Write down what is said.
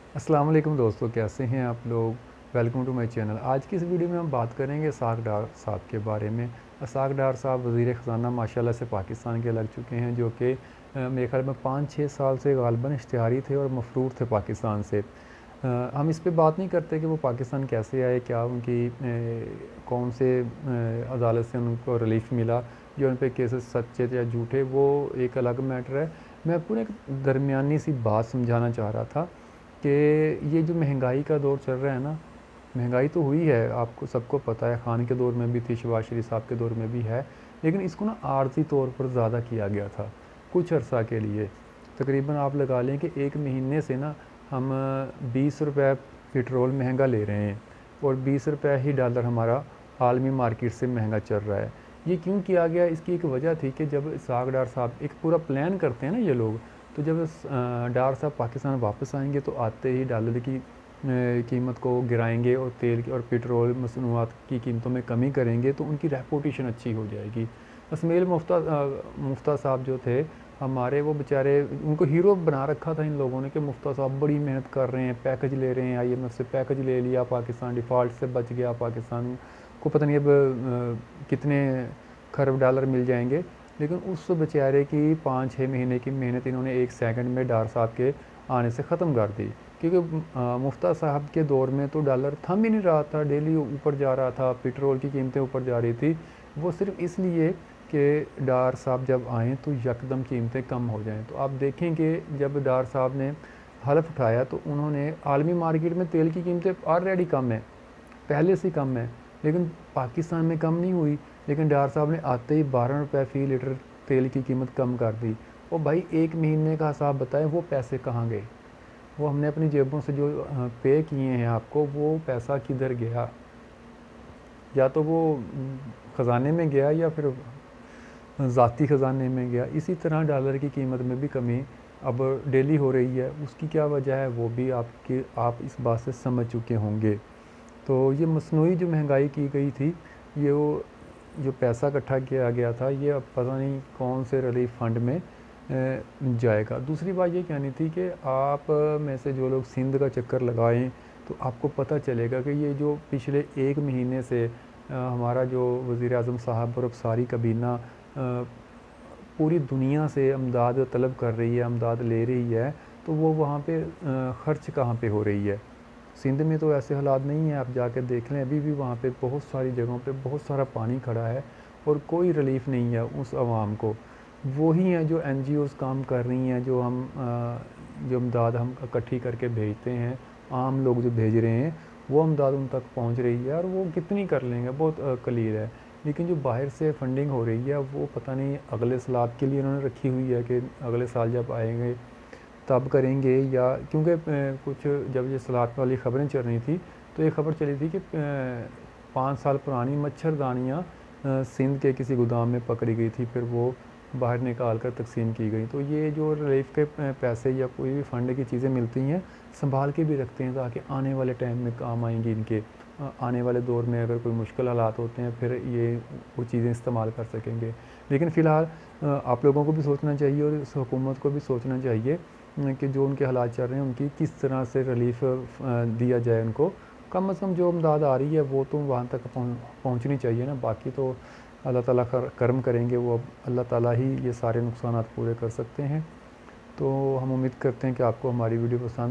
अस्सलाम वालेकुम दोस्तों, कैसे हैं आप लोग? Welcome to my channel. आज की इस वीडियो में हम बात करेंगे इसाक डार साहब के बारे में। इसाक डार साहब वज़ीर ख़ज़ाना माशाल्लाह से पाकिस्तान के लग चुके हैं, जो कि मेरे ख़्याल में 5-6 साल से ग़ालिबन इश्तिहारी थे और मफ़रूर थे पाकिस्तान से। हम इस पे बात नहीं करते कि वो पाकिस्तान कैसे आए, क्या उनकी कौन से अदालत से उनको रिलीफ़ मिला, जो उन पे केसेस सच्चे थे या झूठे, वो एक अलग मैटर है। मैं आपको ना एक दरमियानी सी बात समझाना चाह रहा था कि ये जो महंगाई का दौर चल रहा है ना, महंगाई तो हुई है, आपको सबको पता है, खान के दौर में भी थी, शहबाज शरीफ साहब के दौर में भी है, लेकिन इसको ना आर्ज़ी तौर पर ज़्यादा किया गया था, कुछ अरसा के लिए। तकरीबन आप लगा लें कि 1 महीने से ना हम ₹20 पेट्रोल महँगा ले रहे हैं और ₹20 ही डॉलर हमारा आलमी मार्केट से महँगा चल रहा है। ये क्यों किया गया? इसकी एक वजह थी कि जब इसहाक डार साहब एक पूरा प्लान करते हैं ना ये लोग, तो जब डार साहब पाकिस्तान वापस आएँगे तो आते ही डॉलर की कीमत को गिराएँगे और तेल की और पेट्रोल मसनूआत की कीमतों में कमी करेंगे, तो उनकी रेपुटेशन अच्छी हो जाएगी। इसमाइल मुफ्ता साहब जो थे हमारे, वो बेचारे, उनको हीरो बना रखा था इन लोगों ने कि मुफ्ता साहब बड़ी मेहनत कर रहे हैं, पैकेज ले रहे हैं, IMF से पैकेज ले लिया, पाकिस्तान डिफ़ॉल्ट से बच गया, पाकिस्तान को पता नहीं अब कितने खरब डॉलर मिल जाएँगे। लेकिन उस बेचारे की 5-6 महीने की मेहनत इन्होंने 1 सेकंड में डार साहब के आने से ख़त्म कर दी। क्योंकि मुफ्ता साहब के दौर में तो डॉलर थम ही नहीं रहा था, डेली ऊपर जा रहा था, पेट्रोल की कीमतें ऊपर जा रही थी। वो सिर्फ़ इसलिए कि डार साहब जब आएँ तो यकदम कीमतें कम हो जाएँ। तो आप देखें कि जब डार साहब ने हलफ़ उठाया तो उन्होंने आलमी मार्केट में तेल की कीमतें ऑलरेडी कम है, पहले से कम है, लेकिन पाकिस्तान में कम नहीं हुई। लेकिन डार साहब ने आते ही ₹12 फ़ी लीटर तेल की कीमत कम कर दी। और भाई 1 महीने का हिसाब बताएँ, वो पैसे कहाँ गए? वो हमने अपनी जेबों से जो पे किए हैं आपको, वो पैसा किधर गया? या तो वो ख़ज़ाने में गया या फिर ज़ाती ख़ज़ाने में गया। इसी तरह डॉलर की कीमत में भी कमी अब डेली हो रही है। उसकी क्या वजह है, वो भी आप इस बात से समझ चुके होंगे। तो ये मसनूई जो महंगाई की गई थी, ये वो जो पैसा इकट्ठा किया गया था, ये अब पता नहीं कौन से रिलीफ़ फ़ंड में जाएगा। दूसरी बात ये कहनी थी कि आप में से जो लोग सिंध का चक्कर लगाएँ, तो आपको पता चलेगा कि ये जो पिछले 1 महीने से हमारा जो वज़ीर-ए-आज़म साहब और अब सारी काबीना पूरी दुनिया से अमदाद तलब कर रही है, अमदाद ले रही है, तो वो वहाँ पे ख़र्च कहाँ पे हो रही है? सिंध में तो ऐसे हालात नहीं हैं, आप जाके देख लें, अभी भी वहाँ पे बहुत सारी जगहों पे बहुत सारा पानी खड़ा है और कोई रिलीफ़ नहीं है उस आवाम को। वो ही हैं जो NGOज़ काम कर रही हैं, जो इमदाद हम इकट्ठी करके भेजते हैं, आम लोग जो भेज रहे हैं, वो इमदाद उन तक पहुँच रही है और वो कितनी कर लेंगे, बहुत कलील है। लेकिन जो बाहर से फंडिंग हो रही है, वो पता नहीं अगले सालात के लिए उन्होंने रखी हुई है कि अगले साल जब आएँगे तब करेंगे, या क्योंकि कुछ जब ये सलात वाली ख़बरें चल रही थी, तो ये ख़बर चली थी कि 5 साल पुरानी मच्छरदानियाँ सिंध के किसी गोदाम में पकड़ी गई थी, फिर वो बाहर निकाल कर तकसीम की गई। तो ये जो रिलीफ़ के पैसे या कोई भी फ़ंड की चीज़ें मिलती हैं, सँभाल के भी रखते हैं ताकि आने वाले टाइम में काम आएँगी इनके। आने वाले दौर में अगर कोई मुश्किल हालात होते हैं, फिर ये वो चीज़ें इस्तेमाल कर सकेंगे। लेकिन फ़िलहाल आप लोगों को भी सोचना चाहिए और इस हुकूमत को भी सोचना चाहिए कि जो उनके हालात चल रहे हैं, उनकी किस तरह से रिलीफ़ दिया जाए उनको। कम से कम जो इमदाद आ रही है, वो तो वहाँ तक पहुँचनी चाहिए ना। बाकी तो अल्लाह ताला करम करेंगे, वो अब अल्लाह ताला ही ये सारे नुकसानात पूरे कर सकते हैं। तो हम उम्मीद करते हैं कि आपको हमारी वीडियो पसंद